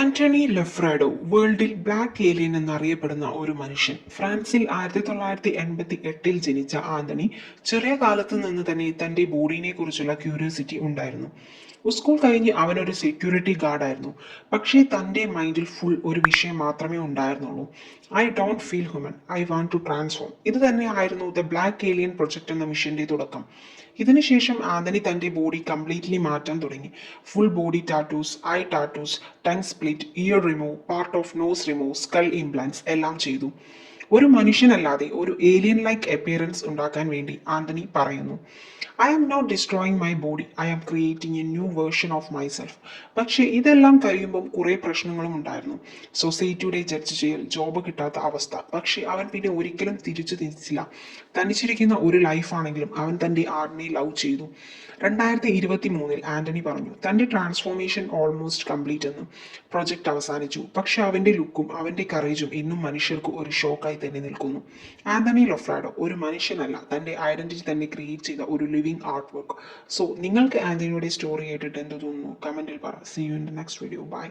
ആന്റണി ലെഫ്രാഡോ വേൾഡിൽ black alien എന്നറിയപ്പെടുന്ന ഒരു മനുഷ്യൻ. ഫ്രാൻസിൽ 1988 ജനിച്ച ആന്റണി ചെറിയ കാലത്ത് നിന്ന് തന്നെ തന്റെ ബോഡിനെ കുറിച്ചുള്ള ക്യൂരിയോസിറ്റി ഉണ്ടായിരുന്നു. സ്കൂൾ കഴിഞ്ഞ് അവനൊരു സെക്യൂരിറ്റി ഗാർഡായിരുന്നു. പക്ഷേ തന്റെ മൈൻഡിൽ ഫുൾ ഒരു വിഷയം മാത്രമേ ഉണ്ടായിരുന്നുള്ളൂ: I don't feel human, I want to transform. ഇത് തന്നെയായിരുന്നു ദ ബ്ലാക്ക് ഏലിയൻ പ്രൊജക്ട് എന്ന മിഷന്റെ തുടക്കം. ഇതിനുശേഷം ആന്റണി തന്റെ ബോഡി കംപ്ലീറ്റ്ലി മാറ്റാൻ തുടങ്ങി. Full body tattoos, eye tattoos, tongue split, ear remove, part of nose remove, skull implants എല്ലാം ചെയ്തു. ഒരു മനുഷ്യനല്ലാതെ ഒരു ഏലിയൻ ലൈക്ക് അപ്പിയറൻസ് ഉണ്ടാക്കാൻ വേണ്ടി ആന്റണി പറയുന്നു: I am not destroying my body, I am creating a new version of myself. പക്ഷേ ഇതെല്ലാം കഴിയുമ്പം കുറേ പ്രശ്നങ്ങളും ഉണ്ടായിരുന്നു. സൊസൈറ്റിയുടെ ജഡ്ജ് ചെയ്യൽ, ജോബ് കിട്ടാത്ത അവസ്ഥ. പക്ഷേ അവൻ പിന്നെ ഒരിക്കലും തിരിച്ചു തിരിച്ചില്ല. തനിച്ചിരിക്കുന്ന ഒരു ലൈഫാണെങ്കിലും അവൻ തൻ്റെ ആർട്ടിനെ ലവ് ചെയ്തു. 2023 ആന്റണി പറഞ്ഞു തൻ്റെ ട്രാൻസ്ഫോർമേഷൻ ഓൾമോസ്റ്റ് കംപ്ലീറ്റ് എന്ന്. പ്രൊജക്ട് അവസാനിച്ചു, പക്ഷെ അവൻ്റെ ലുക്കും അവൻ്റെ കറേജും ഇന്നും മനുഷ്യർക്ക് ഒരു ഷോക്കായി തന്നെ നിൽക്കുന്നു. ആന്റണി ലൊഫ്രാഡോ ഒരു മനുഷ്യനല്ല, തൻ്റെ ഐഡന്റിറ്റി തന്നെ ക്രിയേറ്റ് ചെയ്ത ഒരു ലിവിങ് ആർട്ട് വർക്ക്. സോ നിങ്ങൾക്ക് ആന്റണിയുടെ സ്റ്റോറി കേട്ടിട്ട് എന്ത് തോന്നുന്നു? കമൻറ്റിൽ പറ. See you in the next video. By.